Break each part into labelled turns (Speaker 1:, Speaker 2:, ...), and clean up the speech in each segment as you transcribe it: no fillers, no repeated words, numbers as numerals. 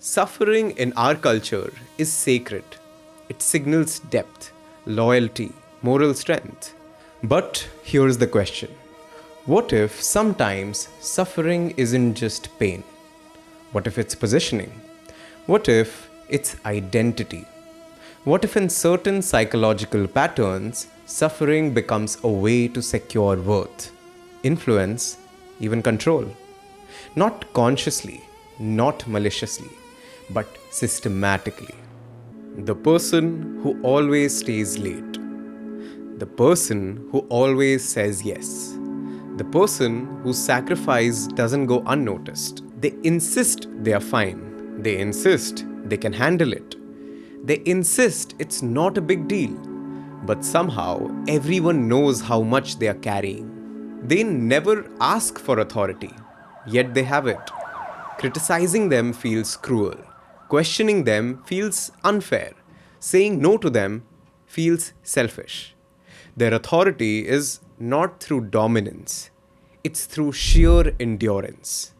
Speaker 1: Suffering in our culture is sacred. It signals depth, loyalty, moral strength. But here's the question. What if sometimes suffering isn't just pain? What if it's positioning? What if it's identity? What if in certain psychological patterns, suffering becomes a way to secure worth, influence, even control? Not consciously, not maliciously, but systematically. The person who always stays late. The person who always says yes. The person whose sacrifice doesn't go unnoticed. They insist they are fine. They insist they can handle it. They insist it's not a big deal. But somehow everyone knows how much they are carrying. They never ask for authority, yet they have it. Criticizing them feels cruel. Questioning them feels unfair. Saying no to them feels selfish. Their authority is not through dominance. It's through sheer endurance.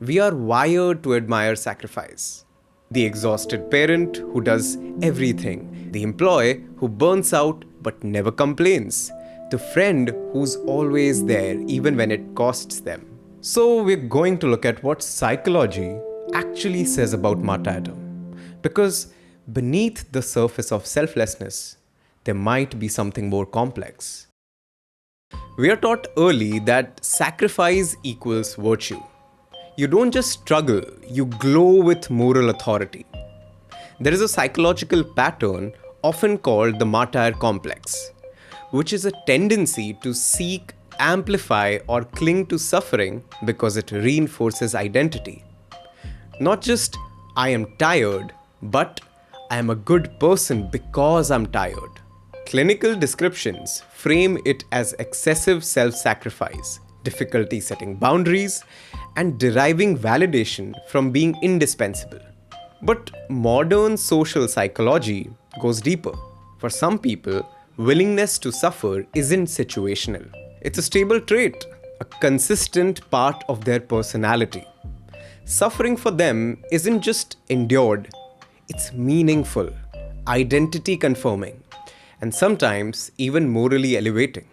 Speaker 1: We are wired to admire sacrifice. The exhausted parent who does everything. The employee who burns out but never complains. The friend who's always there even when it costs them. So we're going to look at what psychology actually says about martyrdom. Because beneath the surface of selflessness, there might be something more complex. We are taught early that sacrifice equals virtue. You don't just struggle, you glow with moral authority. There is a psychological pattern often called the Martyr Complex, which is a tendency to seek, amplify, or cling to suffering because it reinforces identity. Not just, I am tired, but I am a good person because I'm tired. Clinical descriptions frame it as excessive self-sacrifice, difficulty setting boundaries, and deriving validation from being indispensable. But modern social psychology goes deeper. For some people, willingness to suffer isn't situational. It's a stable trait, a consistent part of their personality. Suffering for them isn't just endured, it's meaningful, identity confirming, and sometimes even morally elevating.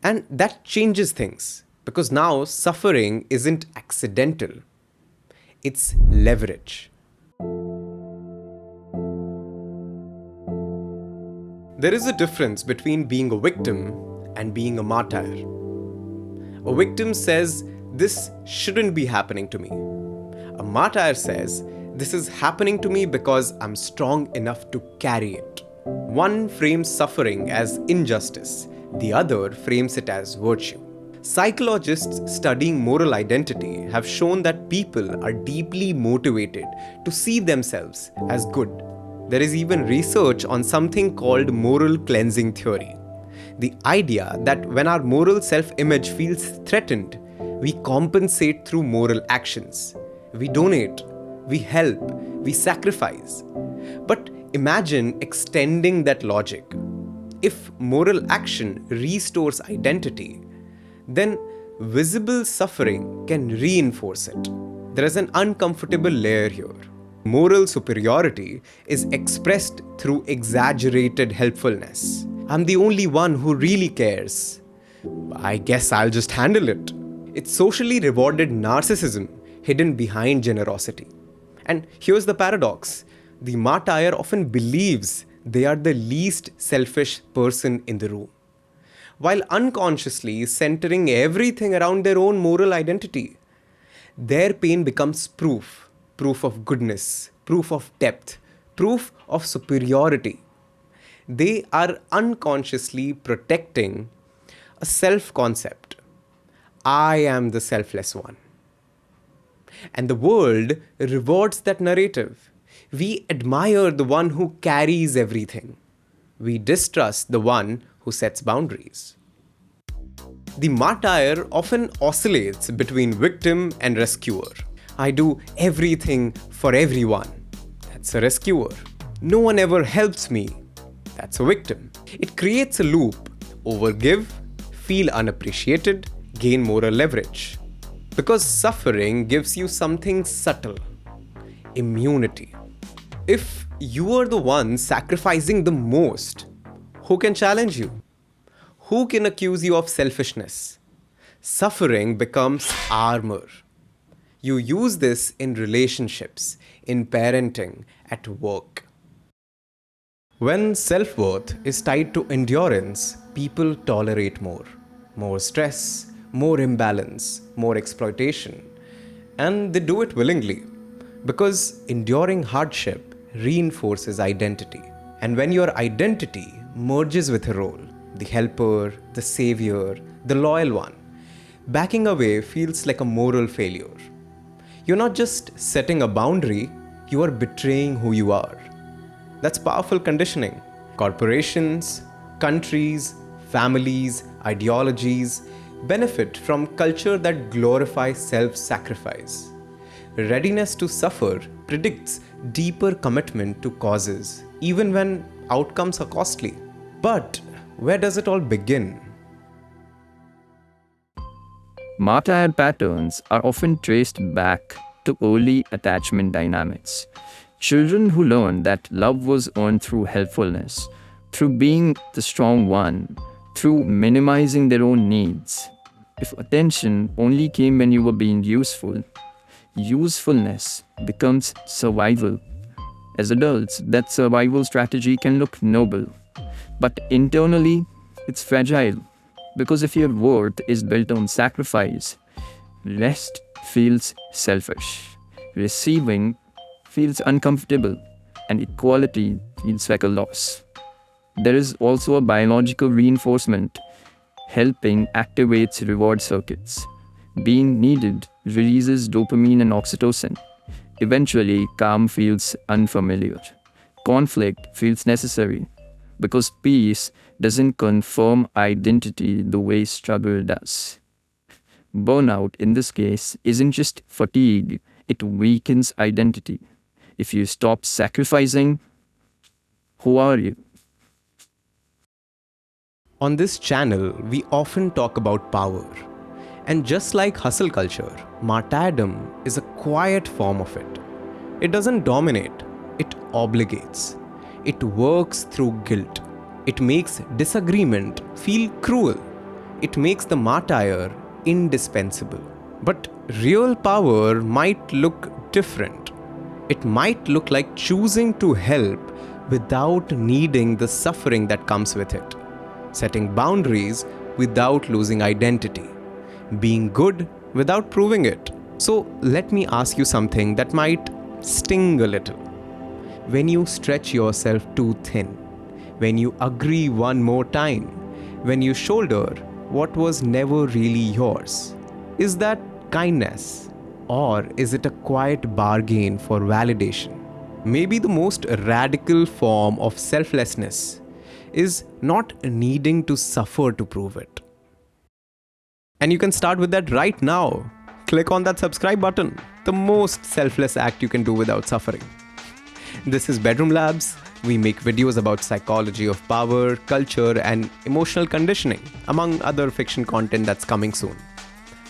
Speaker 1: And that changes things, because now suffering isn't accidental, it's leverage. There is a difference between being a victim and being a martyr. A victim says, this shouldn't be happening to me. A martyr says, this is happening to me because I'm strong enough to carry it. One frames suffering as injustice, the other frames it as virtue. Psychologists studying moral identity have shown that people are deeply motivated to see themselves as good. There is even research on something called moral cleansing theory. The idea that when our moral self-image feels threatened, we compensate through moral actions. We donate, we help, we sacrifice. But imagine extending that logic. If moral action restores identity, then visible suffering can reinforce it. There is an uncomfortable layer here. Moral superiority is expressed through exaggerated helpfulness. I'm the only one who really cares. I guess I'll just handle it. It's socially rewarded narcissism hidden behind generosity. And here's the paradox. The martyr often believes they are the least selfish person in the room, while unconsciously centering everything around their own moral identity. Their pain becomes proof of goodness, proof of depth, proof of superiority. They are unconsciously protecting a self-concept. I am the selfless one. And the world rewards that narrative. We admire the one who carries everything. We distrust the one who sets boundaries. The martyr often oscillates between victim and rescuer. I do everything for everyone. That's a rescuer. No one ever helps me. That's a victim. It creates a loop. Overgive, feel unappreciated, gain moral leverage. Because suffering gives you something subtle. immunity. If you are the one sacrificing the most, who can challenge you? Who can accuse you of selfishness? Suffering becomes armor. You use this in relationships, in parenting, at work. When self worth is tied to endurance, people tolerate more. More stress, more imbalance, more exploitation. And they do it willingly because enduring hardship reinforces identity. And when your identity merges with a role, the helper, the savior, the loyal one, backing away feels like a moral failure. You're not just setting a boundary, you are betraying who you are. That's powerful conditioning. Corporations, countries, families, ideologies benefit from culture that glorifies self-sacrifice. Readiness to suffer predicts deeper commitment to causes, even when outcomes are costly. But where does it all begin?
Speaker 2: Martyr patterns are often traced back to early attachment dynamics. Children who learned that love was earned through helpfulness, through being the strong one, through minimizing their own needs. If attention only came when you were being useful, usefulness becomes survival. As adults, that survival strategy can look noble, but internally, it's fragile. Because if your worth is built on sacrifice, rest feels selfish, receiving feels uncomfortable, and equality feels like a loss. There is also a biological reinforcement. Helping activates reward circuits. Being needed releases dopamine and oxytocin. Eventually, calm feels unfamiliar. Conflict feels necessary because peace doesn't confirm identity the way struggle does. Burnout, in this case, isn't just fatigue, it weakens identity. If you stop sacrificing, who are you?
Speaker 1: On this channel, we often talk about power. And just like hustle culture, martyrdom is a quiet form of it. It doesn't dominate, it obligates. It works through guilt. It makes disagreement feel cruel. It makes the martyr indispensable. But real power might look different. It might look like choosing to help without needing the suffering that comes with it. Setting boundaries without losing identity. Being good without proving it. So let me ask you something that might sting a little. When you stretch yourself too thin, when you agree one more time, when you shoulder what was never really yours, is that kindness? Or is it a quiet bargain for validation? Maybe the most radical form of selflessness is not needing to suffer to prove it. And you can start with that right now. Click on that subscribe button, the most selfless act you can do without suffering. This is Bedroom Labs. We make videos about psychology of power, culture, and emotional conditioning, among other fiction content that's coming soon.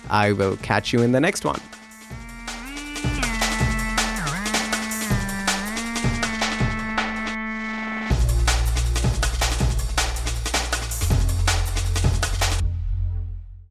Speaker 1: I will catch you in the next one.